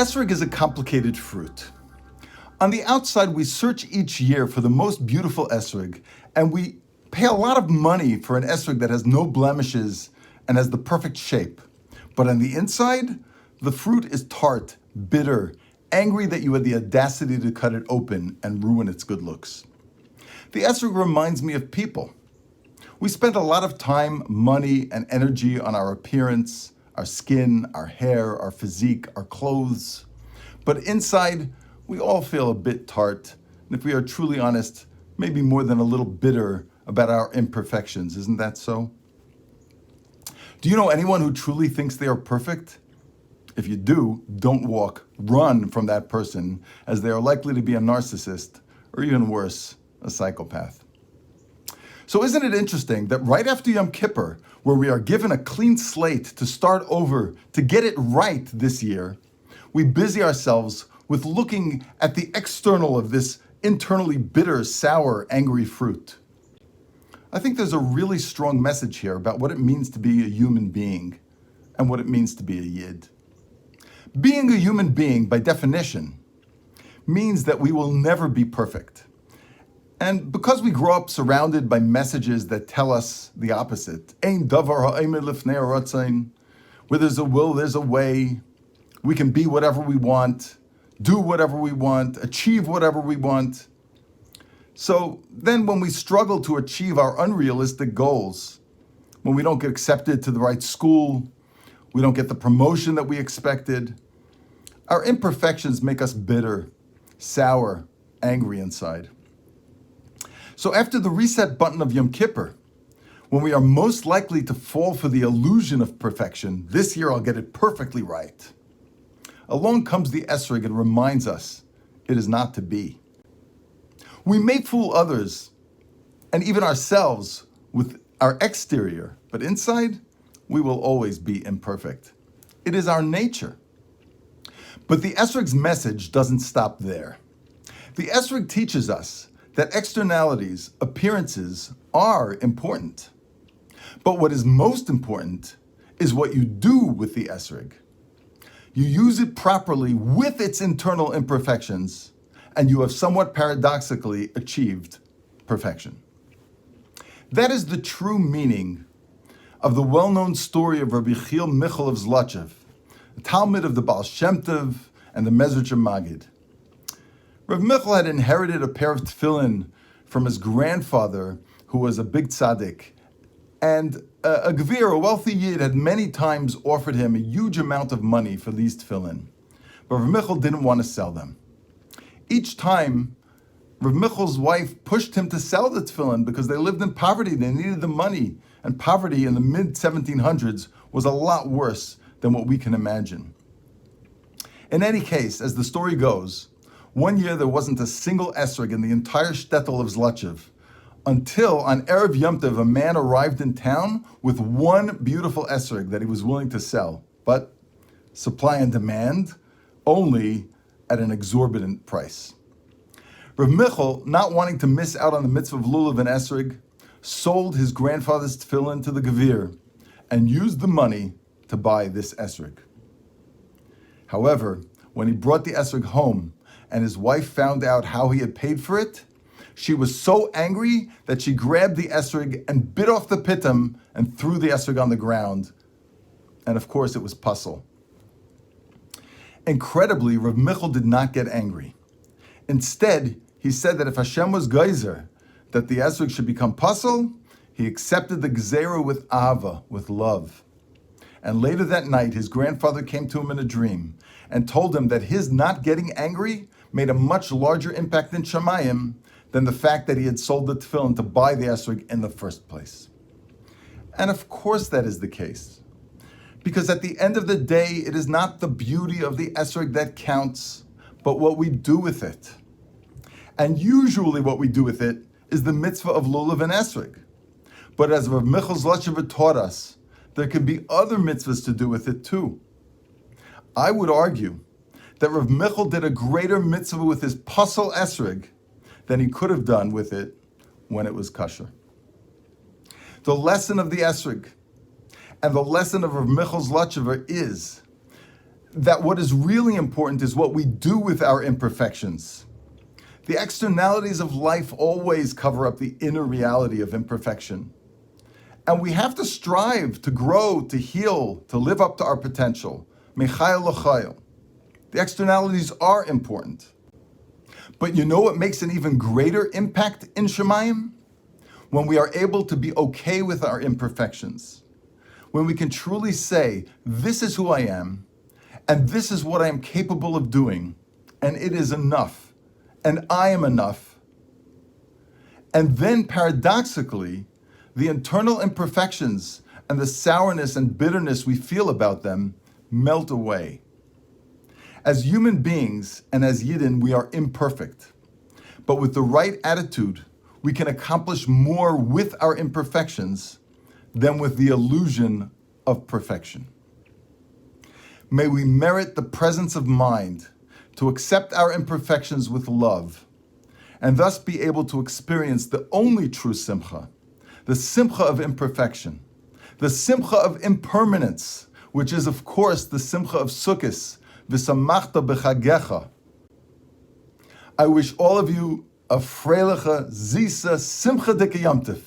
Esrog is a complicated fruit. On the outside, we search each year for the most beautiful esrog, and we pay a lot of money for an esrog that has no blemishes and has the perfect shape. But on the inside, the fruit is tart, bitter, angry that you had the audacity to cut it open and ruin its good looks. The esrog reminds me of people. We spend a lot of time, money, and energy on our appearance, our skin, our hair, our physique, our clothes. But inside, we all feel a bit tart, and if we are truly honest, maybe more than a little bitter about our imperfections. Isn't that so? Do you know anyone who truly thinks they are perfect? If you do, don't walk, run from that person, as they are likely to be a narcissist, or even worse, a psychopath. So isn't it interesting that right after Yom Kippur, where we are given a clean slate to start over, to get it right this year, we busy ourselves with looking at the external of this internally bitter, sour, angry fruit? I think there's a really strong message here about what it means to be a human being and what it means to be a Yid. Being a human being, by definition, means that we will never be perfect. And because we grow up surrounded by messages that tell us the opposite, Ein davar ha'omer lifnei haratzain, where there's a will, there's a way, we can be whatever we want, do whatever we want, achieve whatever we want. So then when we struggle to achieve our unrealistic goals, when we don't get accepted to the right school, we don't get the promotion that we expected, our imperfections make us bitter, sour, angry inside. So after the reset button of Yom Kippur, when we are most likely to fall for the illusion of perfection, this year I'll get it perfectly right, along comes the esrog and reminds us it is not to be. We may fool others and even ourselves with our exterior, but inside, we will always be imperfect. It is our nature. But the esrog's message doesn't stop there. The esrog teaches us that externalities, appearances, are important. But what is most important is what you do with the esrog. You use it properly with its internal imperfections, and you have somewhat paradoxically achieved perfection. That is the true meaning of the well-known story of Rabbi Chil Michal of Zlotchev, a Talmud of the Baal Shem Tov and the Mezritcher Maggid. Rav Michal had inherited a pair of tefillin from his grandfather, who was a big tzaddik, and a gvir, a wealthy yid, had many times offered him a huge amount of money for these tefillin, but Rav Michal didn't want to sell them. Each time, Rav Michal's wife pushed him to sell the tefillin because they lived in poverty, they needed the money, and poverty in the mid-1700s was a lot worse than what we can imagine. In any case, as the story goes, one year there wasn't a single esrog in the entire shtetl of Zlotchev, until on Erev Yom Tov a man arrived in town with one beautiful esrog that he was willing to sell, but supply and demand only at an exorbitant price. Rav Michal, not wanting to miss out on the mitzvah of lulav and esrog, sold his grandfather's tefillin to the gevir and used the money to buy this esrog. However, when he brought the esrog home and his wife found out how he had paid for it, she was so angry that she grabbed the esrog and bit off the pitum and threw the esrog on the ground. And of course, it was puzzle. Incredibly, Rav Michal did not get angry. Instead, he said that if Hashem was geyser, that the esrog should become puzzle, he accepted the gzeira with ahava, with love. And later that night, his grandfather came to him in a dream and told him that his not getting angry made a much larger impact in Shamayim than the fact that he had sold the tefillin to buy the esrog in the first place. And of course that is the case. Because at the end of the day, it is not the beauty of the esrog that counts, but what we do with it. And usually what we do with it is the mitzvah of lulav and esrog. But as Rav Michal Zlotchev taught us, there can be other mitzvahs to do with it too. I would argue that Rav Michal did a greater mitzvah with his puzzle esrog than he could have done with it when it was kosher. The lesson of the esrog and the lesson of Rav Michal Zlotchev is that what is really important is what we do with our imperfections. The externalities of life always cover up the inner reality of imperfection. And we have to strive to grow, to heal, to live up to our potential. Mechayel l'chayel. The externalities are important. But you know what makes an even greater impact in Shemayim? When we are able to be okay with our imperfections. When we can truly say, this is who I am, and this is what I am capable of doing, and it is enough, and I am enough. And then paradoxically, the internal imperfections and the sourness and bitterness we feel about them melt away. As human beings and as Yidden, we are imperfect. But with the right attitude, we can accomplish more with our imperfections than with the illusion of perfection. May we merit the presence of mind to accept our imperfections with love, and thus be able to experience the only true simcha, the simcha of imperfection, the simcha of impermanence, which is of course the simcha of Sukkos, v'samachta b'chagecha. I wish all of you a freiliche, zisa, simcha dike yomtiv.